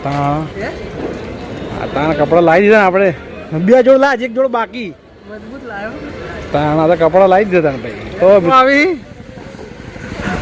તાના કપડા લાવી દીધા આપણે. 2 જોડ લાજ, 1 જોડ બાકી. મજબૂત લાવ્યો. તાના તો કપડા લાવી દીધા ને ભાઈ. તો આવી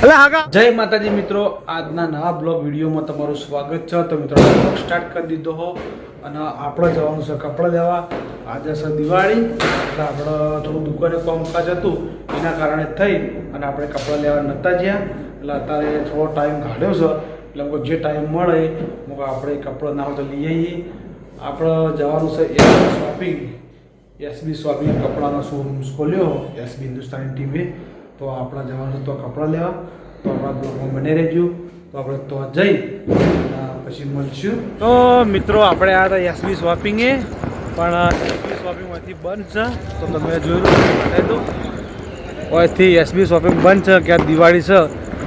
એટલે હાકા. જય માતાજી મિત્રો, આજના નવા બ્લોગ વિડીયોમાં તમારું સ્વાગત છે. તો મિત્રો બ્લોગ સ્ટાર્ટ કરી દીધો હો અને આપણે જવાનું છે કપડાં લેવા. આજે છે દિવાળી એટલે આપણે થોડું દુકાને કામકાજ હતું એના કારણે થઈ અને આપણે કપડાં લેવા નહોતા જ્યાં. એટલે અત્યારે થોડો ટાઈમ કાઢ્યો છે એટલે જે ટાઈમ મળે આપણે કપડાં ના હોય તો લઈ આવીએ. આપણે જવાનું છે શોપિંગ, એસબી શોપિંગ કપડાનો શોરૂમ ખોલ્યો એસબી હિન્દુસ્તાની ટીમે. તો આપણે જવાનું તો કપડાં લેવા. તો આપણા બ્લોગમાં બને રહેજો. તો આપણે તો જઈ પછી મળશું. તો મિત્રો આપણે આ હતા એસબી શોપિંગે, પણ એસબી શોપિંગમાંથી બંધ છે. તો તમે જોયું બતાવી દો. અહીંથી એસબી શોપિંગ બંધ છે કે દિવાળી છે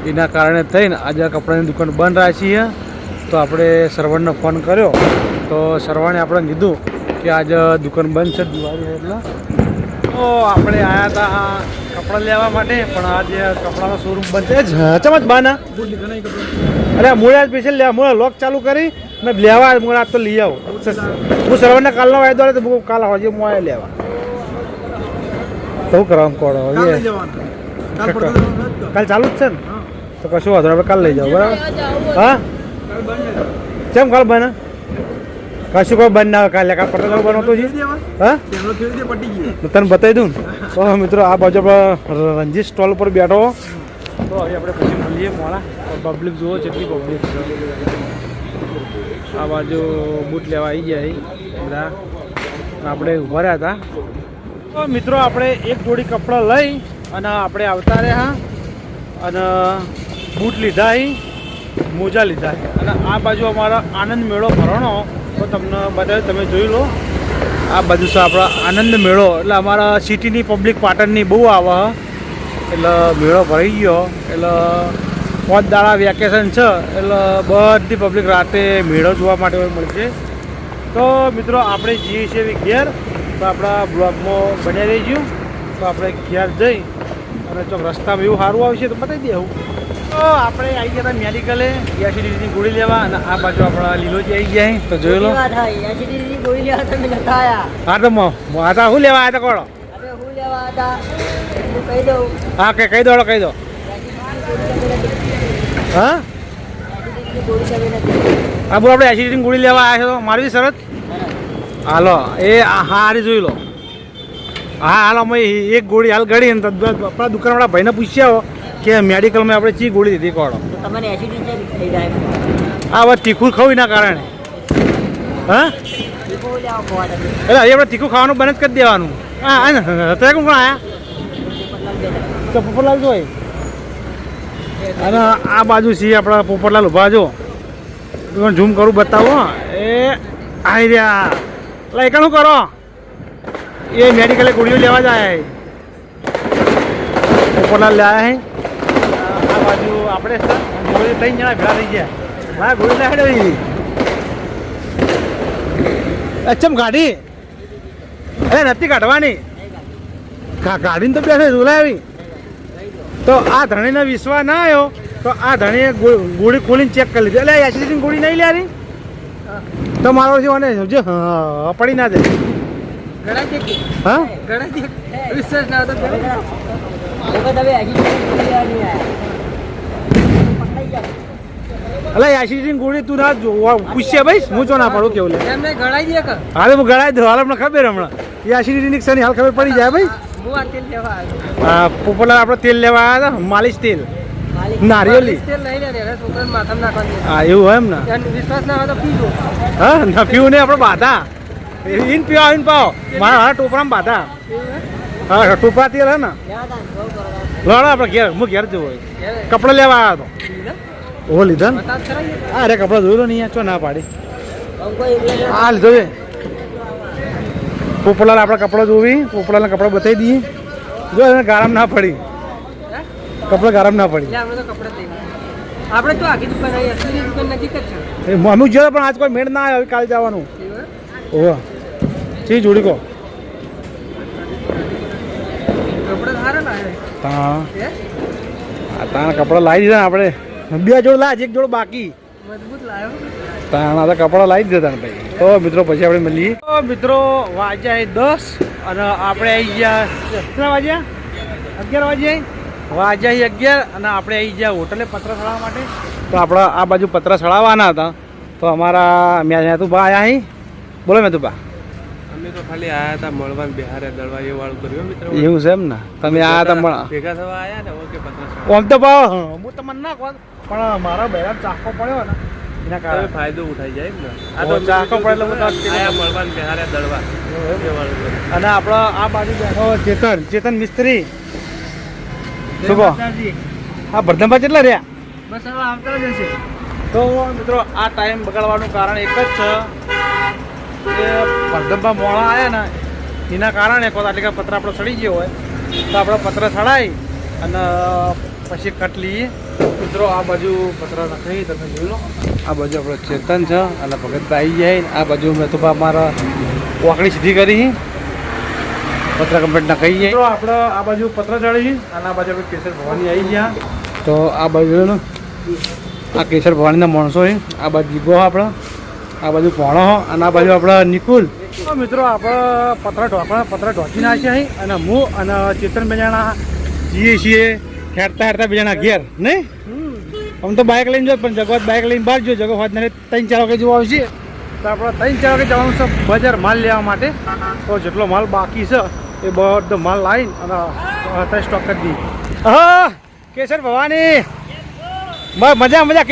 એના કારણે થઈને આજે કપડાની દુકાન બંધ રાખી છે. તો આપણે સરવણને ફોન કર્યો તો સરવણે આપણે કીધું કે આજે દુકાન બંધ છે દિવાળી એટલે. તો આપણે આવ્યા હતા કપડાં લેવા માટે, પણ આજે કપડાનો શોરૂમ બંધ છે. ચમચ બાના અરે મૂળા સ્પેશિયલ લેવા, મૂળા લોક ચાલુ કરી ને લેવા મૂળા તો લઈ આવો. હું સરવણને કાલનો વાયદો આવે તો હું કાલ આવજે મોએ લેવા. તો શું કરવાનું કોડો કાલ ચાલુ જ છે ને? તો કશું વાંધો આપણે કાલ લઈ જાઓ બરાબર. હા કેમ કાલ બને? કશું કોઈ બંધ ના આવે કાલે. કાલ પટેલ બનતો છે. હા તને બતાવી દઉં ને. તો મિત્રો આ બાજુ આપણે રંજીત સ્ટોલ પર બેઠો. તો હવે આપણે પછી મળીએ મોડા. પબ્લિક જુઓ જેટલી પબ્લિક છે. આ બાજુ બૂટ લેવા આવી ગયા બધા, આપણે ઊભા રહ્યા હતા. તો મિત્રો આપણે એક જોડી કપડાં લઈ અને આપણે આવતા રહ્યા અને બૂટ લીધા, મોજા લીધા અને આ બાજુ અમારો આનંદ મેળો ભરણો. તો તમને બતાવ્યું, તમે જોઈ લો. આ બાજુ છે આપણા આનંદ મેળો. એટલે અમારા સિટીની પબ્લિક પાટણની બહુ આવે એટલે મેળો ભરાઈ ગયો. એટલે 5 દાડા વેકેશન છે એટલે બધી પબ્લિક રાતે મેળો જોવા માટે મળશે. તો મિત્રો આપણે જઈએ છીએ ઘેર. તો આપણા બ્લોગમાં બન્યા રહી ગયું. તો આપણે ઘેર જઈ અને જો રસ્તામાં એવું સારું આવશે તો બતાવી દેવું. તો આપણે આવી ગયા હતા મેડિકલે એસિડિટીની ગોળી લેવા અને આ બાજુ આપણા લીલોજી આવી ગયા. તો જોઈ લો. હા તો હતા શું લેવા આવ્યા હતા કોડો? હા કે કહી દો કહી દો. હા હા બોલો, આપણે એસિડિટીની ગોળી લેવા આવ્યા છો મારવી શરત. હાલો એ હા હારી જોઈ લો. હા હાલો અમે એક ગોળી હાલ ગળી ને આપણા દુકાનવાળા ભાઈને પૂછ્યા કે મેડિકલમાં આપણે ચી ગોળી દીધી કોડો. હા હવે તીખું ખાવું એના કારણે. હા એટલે હવે આપણે તીખું ખાવાનું બંધ જ કરી દેવાનું. હા અત્યારે કોણ આવ્યા? તો પોપટલાલ જોઈ. અને આ બાજુ છીએ આપણા પોપટલાલ ઉભા જો. ઝૂમ કરું બતાવો. એ આવી રહ્યા એટલે એકણ કરો. એ મેડિકલે ગોળીઓ લેવા જાય. પોપટલાલ લાયા હે. આ બાજુ આપણે 3 જણા ભેળા થઈ ગયા. હા ગોળી લાવી અચ્છમ ગાડી. અરે નથી કાઢવાની, ગાડીને તો બેસે ઝુલાવી. તો આ ધણીને વિશ્વાસ ના આવ્યો તો આ ધણીએ ગોળી ખોલીને ચેક કરી લીધી. એટલે એસિડિટીની ગોળી નહીં લેવાની તો મારો છે મને સમજો પડી ના જાય. હા એટલે એસિડિટીની ગોળી તું ના પૂછશે ભાઈ, હું ચો ના પાડું કેવું લે. હાલ હું ગળાઈ દઉં. હાલ હમણાં ખબર હમણાં એસિડિટીની ક્ષણ હાલ ખબર પડી જાય ભાઈ. હા પોપટલાલ આપણે તેલ લેવા આવ્યા હતા, માલિશ તેલ નારિયેલી. હા એવું હોય એમ ને. હા ના પીવું નહીં આપણે બાધા ઇન પીવા આવીને પાવો. મારા હા ટોપરામાં બાધા. હા ટોપરા તેલ હે ને. લડો આપણે ઘેર, હું ઘેર જવું હોય. કપડાં લેવા આવ્યા હતો. ઓ લીધા ને. હા અરે કપડાં જોઈ લો નહીં ચો ના પાડી. હા લીધો છે. પોપટલાલ આપણે કપડાં જોવી. પોપટલાલના કપડાં બતાવી દઈએ. જો એને ગારામ ના પડી. કપડાં ગારામ ના પડી. આપણે તો આખી દુકાન આવી, અસલી દુકાન નજીક જ છે. અમુક જો પણ આજ કોઈ મેળ ના આવે. કાલે જવાનું. ઓહ ચી જોડી કહો. કપડા સારા લાગે. હા તારા કપડાં લાવી દીધા ને આપણે. 2 જોડ લાજ, 1 જોડ બાકી. મજબૂત લાવ્યો. તાણા તો કપડા લાવી જ દેતા ને ભાઈ. તો મિત્રો પછી આપણે મળીએ. તો મિત્રો વાગ્યા 10 અને આપણે આવી ગયા કેટલા વાગ્યા 11 વાગ્યા વાગ્યા 11 અને આપણે આવી ગયા હોટલે પતરા ચડાવવા માટે. તો આપણે આ બાજુ પતરા ચડાવવાના હતા. તો અમારા મેતુભા આવ્યા અહીં. બોલો મેતુભા. અમે તો ખાલી આયા હતા મળવા બિહારે દળવા એ વાળું કર્યું મિત્રો. એવું છે એમ ને તમે આયા હતા પણ ભેગા થવા આયા ને ઓકે પતરા આમ તો ભાવ હું તમને ના કહું પણ મારા બહેરા ચાકો પડ્યો ને એના કારણે ફાયદો ઉઠાઈ જાય ને. આ તો ચાકો પડે એટલે બધા આયા મળવા બિહારે દળવા એ વાળું કર્યું. અને આપણો આ બાજુ બેઠો ચેતન મિસ્ત્રી શું કહો આ ભરધંભા કેટલા રહ્યા બસ હવે આવતા જ હશે. તો મિત્રો આ ટાઈમ બગાડવાનું કારણ એક જ છે કે ભરધંભા મોડા આવ્યા ને એના કારણે કોઈ આટલી પતરા આપણો ચડી ગયો હોય તો આપણે પતરા ચડાવી અને પછી કટ લઈએ. મિત્રો આ બાજુ પતરા નખાઈ તમે જોઈ લો. આ બાજુ આપણો ચેતન છે અને ભગતભાઈ આવી જાય. આ બાજુ મેં તો મારા વાકડી સીધી કરી પતરા કમ્પ્લીટ નખાઈ જાય. મિત્રો આપણે આ બાજુ પતરા ચડી અને આ બાજુ આપણે કેસર ભવાની આવી ગયા. તો આ બાજુ આ કેસર ભવાનીના માણસો છે. આ બાજુ જીગો આપણે આ બાજુ પોણો અને આ બાજુ આપણે નિકુલ. તો મિત્રો આપણે પતરા ઢોકી નાખ્યા અહીં અને હું અને ચેતન બેજાણા જઈએ છીએ હેરતા બેજાણા ઘેર નહીં. આમ તો બાઇક લઈને જો પણ જગવત બાઇક લઈને બહાર જો જગવત ને 3-4 વાગે જેવું આવશે. તો આપણે 3-4 વાગે જવાનું છે બજાર માલ લેવા માટે. તો જેટલો માલ બાકી છે એ બધો માલ લાવીને અને અત્યારે સ્ટોક કરી દઈએ. હા કેસર ભવાની મજા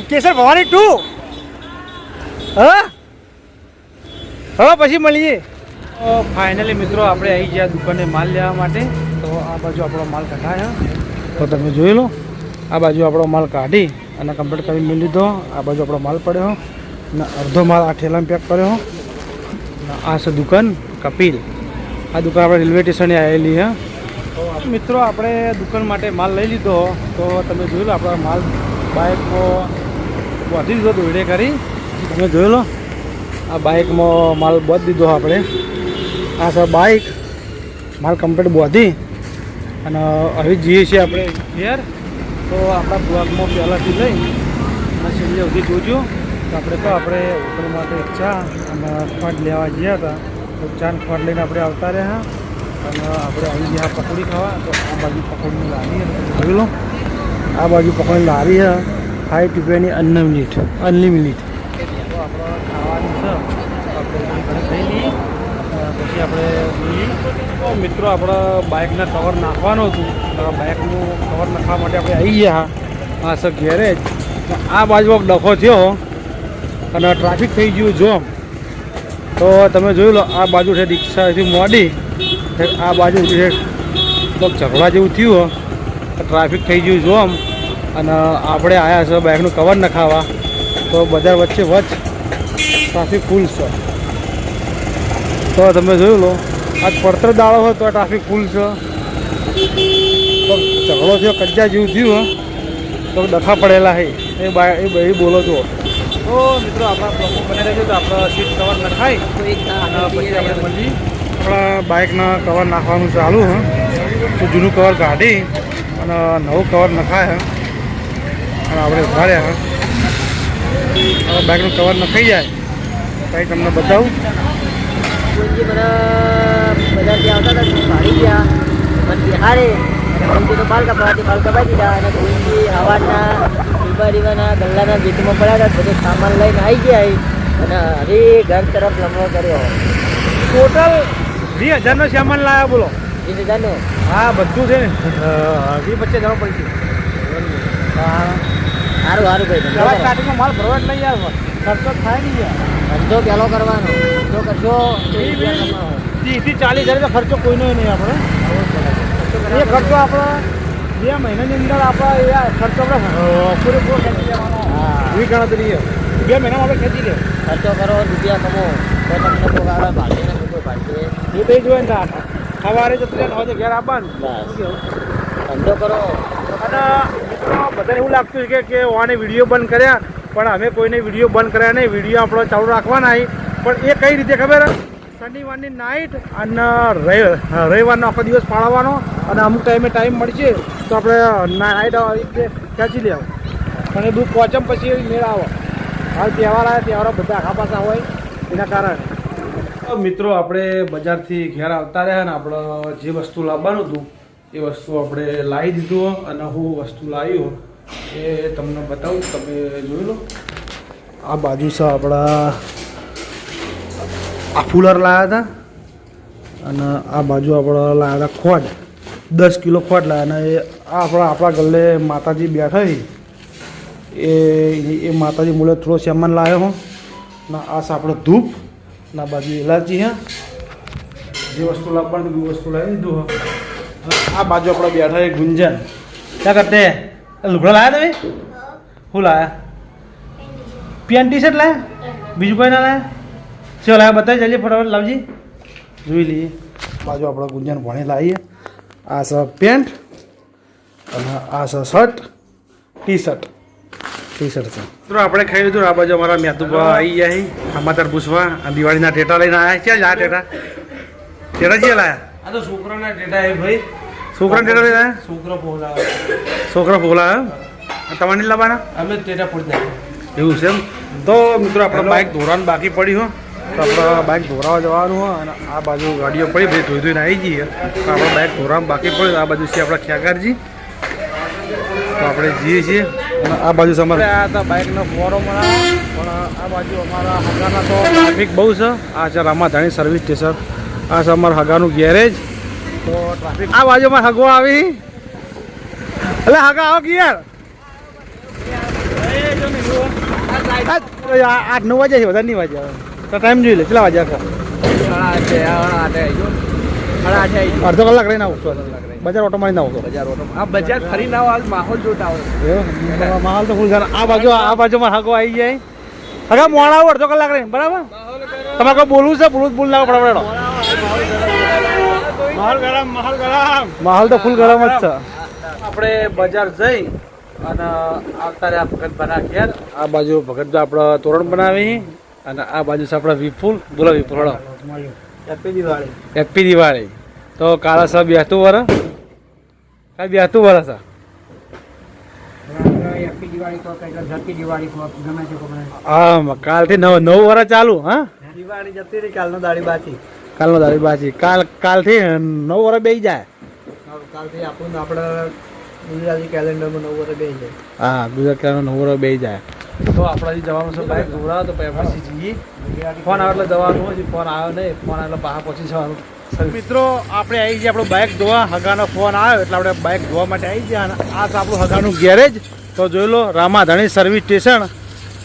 કેસર ભવાની 2 હા હવે પછી મળીએ. તો ફાઇનલી મિત્રો આપણે આવી ગયા દુકાને માલ લેવા માટે. તો આ બાજુ આપણો માલ કઢાયો તો તમે જોઈ લો. આ બાજુ આપણો માલ કાઢી અને કમ્પ્લીટ કરી મેળવી લીધો. આ બાજુ આપણો માલ પડ્યો અને અડધો માલ આ ઠેલામાં પેક કર્યો. અને આ છે દુકાન કપિલ. આ દુકાન આપણે રેલવે સ્ટેશને આવેલી હે. તો મિત્રો આપણે દુકાન માટે માલ લઈ લીધો. તો તમે જોઈ લો આપણો માલ બાઇકમાં બાંધી દીધો દોડે કરી. તમે જોઈ લો આ બાઇકમાં માલ બાંધી દીધો આપણે. આ છે બાઇક માલ કમ્પ્લીટ બાંધી અને હવે જઈએ છીએ આપણે ઘેર. તો આપણા બ્લોગમાં પહેલાંથી લઈ અને છેલ્લે સુધી જોજો. તો આપણે હોટલ માટે ચા અને ફળ લેવા ગયા હતા. તો ચાર ફળ લઈને આપણે આવતા રહ્યા અને આપણે આવી ગયા પકોડી ખાવા. તો આ બાજુ પકોડીની લારી જોઈ લો. આ બાજુ પકોડી લારી છે 5 રૂપિયાની અનલિમિટેડ. તો આપણે ખાવાનું છે આપણે ખાઈ લઈએ પછી આપણે જોઈએ. તો મિત્રો આપણે બાઇકના કવર નાખવાનું હતું. બાઇકનું કવર નાખવા માટે આપણે આવી ગયા. આ છે ગેરેજ. આ બાજુ ડખો થયો અને ટ્રાફિક થઈ ગયું જોમ. તો તમે જોઈ લો આ બાજુ છે રિક્ષાથી મોડી આ બાજુ છે ઝઘડા જેવું થયું ટ્રાફિક થઈ ગયું જોમ. અને આપણે આવ્યા છે બાઇકનું કવર નખાવા. તો બજાર વચ્ચે ટ્રાફિક ફૂલ છે. તો તમે જોઈ લો આજ પડતર દાળો હોય તો ટ્રાફિક ફૂલ છે. તો ઝઘડો થયો કજ્જા જેવું થયું તો ડખા પડેલા છે એ ભાઈ બોલો છો. તો મિત્રો આપણા બ્લોગમાં બની રહેજો. તો આપણે સીટ કવર નખાય અને પછી આપણે મળીએ. આપણા બાઇકના કવર નાખવાનું ચાલુ હે. તો જૂનું કવર કાઢી અને નવું કવર નખાય અને આપણે ઉભા રહ્યા. હવે બાઇકનું કવર નખાઈ જાય કંઈ તમને બતાવું. બધાથી આવતા હતા ભાડી ગયા મને બિહારે કોઈથી તો બાલ કપાઈ દીધા અને કોઈથી હવાના રીવાના ગલ્લાના ભીતમાં પડ્યા હતા. બધો સામાન લઈને આવી ગયા અને હવે ઘર તરફ લમણો કર્યો. ટોટલ 20,000નો સામાન લાવ્યા બોલો. 20,000નો હા બધું છે ને 20-25 જવા પડી છે. સારું ભાઈ સ્ટાર્ટિંગમાં માલ ભરવા જ નહીં આવે ખર્ચો થાય નહીં યાર. ધંધો પહેલો કરવાનો ધંધો કરશો 30-40 હજાર તો ખર્ચો કોઈનો નહીં આપણે. એ ખર્ચો આપણે 2 મહિનાની અંદર આપણે ખર્ચો આપણે પૂરેપૂરો ખેંચી લેવાનો. એવી ગણતરી 2 મહિનામાં આપણે ખેંચી લે. ખર્ચો કરો રૂપિયા કમો તો તમને કોઈ આવે ભાગીને કોઈ ભાગશે એ તો જોઈને ને સવારે તો ટ્રેન હોય ઘેર આવવાનું. ધંધો કરો. અને મિત્રો બધાને એવું લાગતું છે કે ઓને વિડીયો બંધ કર્યા પણ અમે કોઈને વિડીયો બંધ કર્યા નહીં. વિડીયો આપણો ચાલુ રાખવાના પણ એ કઈ રીતે ખબર શનિવારની નાઇટ અને રવિવારનો આખો દિવસ પાળવાનો અને અમુક ટાઈમ મળશે તો આપણે નાઇટ ખેંચી લેવું અને દૂધ પહોંચમ પછી મેળ આવે. હાલ તહેવાર આવે તહેવારો બધા આખા પાછા હોય એના કારણે મિત્રો આપણે બજારથી ઘેર આવતા રહ્યા ને આપણે જે વસ્તુ લાવવાનું હતું એ વસ્તુ આપણે લાવી દીધું અને હું વસ્તુ લાવ્યો એ તમને બતાવું, તમે જોઈ લો. આ બાજુ છે આપણા આ ફૂલર લાવ્યા હતા અને આ બાજુ આપણે લાવ્યા હતા ખોટ, 10 કિલો ખોટ લાવ્યા અને એ આપણા ગલ્લે માતાજી બેઠા એ માતાજી મૂળે થોડો સામાન લાવ્યો હું ને આ છે આપણો ધૂપ ના બાજુ ઇલાયચી હે, જે વસ્તુ લાવવાની એ વસ્તુ લાવી દીધું. આ બાજુ આપણે બેઠા એ ગુંજન ક્યાં કરતે લુગડા લાવ્યા તમે? શું લાવ્યા? પેન્ટ ટી શર્ટ લાવ્યા? બીજું કોઈ ના લાવ્યા? શું લાવ્યા બતાવી જલ્દી ફટાફટ લાવજી, જોઈ લઈએ. બાજુ આપણે ગુંજન ભણી લાવીએ. આ છે પેન્ટ અને આ છે શર્ટ, ટી શર્ટ છે. મિત્રો આપણે ખાઈ લીધું. આ બાજુ અમારા મેતુભા આવી ગયા છે સમાચાર પૂછવા. આ દિવાળીના ટેટા લઈને આવ્યા. ક્યાં આ ટેટા જે લાયા? આ તો છોકરાના ટેટા એ ભાઈ. છોકરાને ટેટા લઈને આવ્યા? છોકરા બોલા તમારે નહીં લાવવાના? અમે ટેટા પડી જાય એવું છે એમ. તો મિત્રો આપણે બાઇક ધોવાનું બાકી પડી હો, તો આપણે બાઇક ધોરાવા જવાનું હોય અને આ બાજુ ગાડીઓ પડી ભાઈ ધોઈને આવી જઈએ. તો આપણે બાઇક ધોરાવાનું બાકી પડ્યું. આ બાજુ છે આપણા ખ્યાગારજી, તો આપણે જઈએ છીએ. અને આ બાજુ અમારે આ હતા બાઇકનો ફોરો બનાવો, પણ આ બાજુ અમારા હગાના તો ટ્રાફિક બહુ છે. આ છે રામાધાણી સર્વિસ સ્ટેશન, આ છે અમારા હગાનું ગેરેજ. તો ટ્રાફિક આ બાજુ અમારે હગો આવી. એટલે હગા આવો કે યાર 8-9 વાગ્યા છે, વધારે નહીં વાગ્યા. તો ટાઈમ જોઈ લે, કેટલા વાગ્યા? 8:30 અડધો કલાક રહીને આવું બજાર ઓટો મારીને આવું. બજાર ફરીને આવો, હાલ માહોલ જોતા હોય. માહોલ તો ફૂલ છે. આ બાજુ મારા હગો આવી જાય. હગા મોડા આવું અડધો કલાક રહીને, બરાબર? તમારે કોઈ બોલવું છે? બોલ ના પડે. માહોલ તો ફૂલ ગરમ જ છે. આપણે બજાર જઈ અને આવતા રહ્યા ભગતભાના ઘેર. આ બાજુ ભગતભાઈ આપણે તોરણ બનાવી અને આ બાજુ છે આપણા વિપુલ. બોલો વિપુલ, હળો. હેપી દિવાળી. તો કાલે છે 72 વર્ષ. કાલે 72 વર્ષ છે. હા, કાલથી 9 વર્ષ ચાલુ. હા, દિવાળી જતી રહી, કાલનો દાડી બાકી. કાલથી 9 વર્ષ બેસી જાય. કાલથી આપણે ગુજરાતી કેલેન્ડરમાં 9 વર્ષ બેસી જાય. હા, ગુજરાત કેલેન્ડર 9 વર્ષ બેસી જાય. તો આપણાથી જવાનું છે બાઇક દોડાવો, તો પછી જઈએ. ફોન આવે એટલે જવાનું હોય, ફોન આવ્યો નહીં, ફોન આવે એટલે બહાર પહોંચી જવાનું. મિત્રો આપણે આવી ગયા આપણો બાઇક ધોવા. હગાનો ફોન આવ્યો એટલે આપણે બાઇક ધોવા માટે આવી ગયા. અને આ છે આપણું હગાનું ગેરેજ. તો જોઈ લો, રામાધાણી સર્વિસ સ્ટેશન.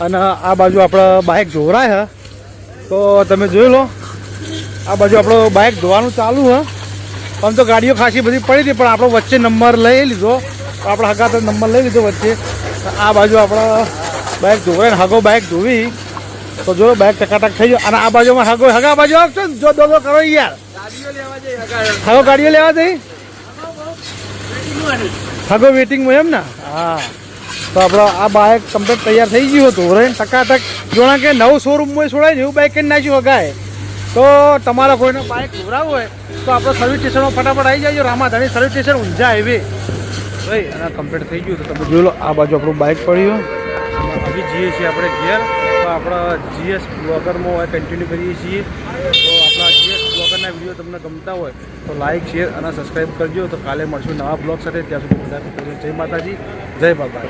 અને આ બાજુ આપણે બાઇક ધોરાય છે, તો તમે જોઈ લો. આ બાજુ આપણો બાઇક ધોવાનું ચાલુ છે. આમ તો ગાડીઓ ખાસી બધી પડી હતી, પણ આપણો વચ્ચે નંબર લઈ લીધો. આપણે હગા તો નંબર લઈ લીધો વચ્ચે. આ બાજુ આપણે બાઇક ધોવાય ને હગો બાઇક ધોવી, તો જો બાઇક ટકાટક થઈ ગયો. અને આ બાજુમાં હગા બાજુ આવશો ને, જો દો કરો યાર. હગો ગાડીઓ લેવા જઈ, હગો વેટિંગમાં એમ ને. હા, તો આપણે આ બાઇક કમ્પ્લીટ તૈયાર થઈ ગયું હતું રે ટકાટક. જોણા કે નવું શોરૂમમાં છોડાય ને એવું બાઇક કરી નાખ્યું હગાએ. તો તમારા કોઈને બાઇક ધોરાવું હોય તો આપણે સર્વિસ સ્ટેશનમાં ફટાફટ આવી જાય. રામાધાણી સર્વિસ સ્ટેશન, ઊંઝા હાઈવે ભાઈ. અને કમ્પ્લીટ થઈ ગયું. તો તમે જોઈ લો, આ બાજુ આપણું બાઇક પડ્યું. હજી જઈએ છીએ આપણે ઘેર. તો આપણા GS બ્લોગરમાં કન્ટિન્યુ કરીએ છીએ. તો આપણા GS બ્લોગરના વિડીયો તમને ગમતા હોય તો લાઇક, શેર અને સબસ્ક્રાઈબ કરજો. તો કાલે મળશું નવા બ્લોગ સાથે. ત્યાં સુધી બધા જય માતાજી, જય બાબા.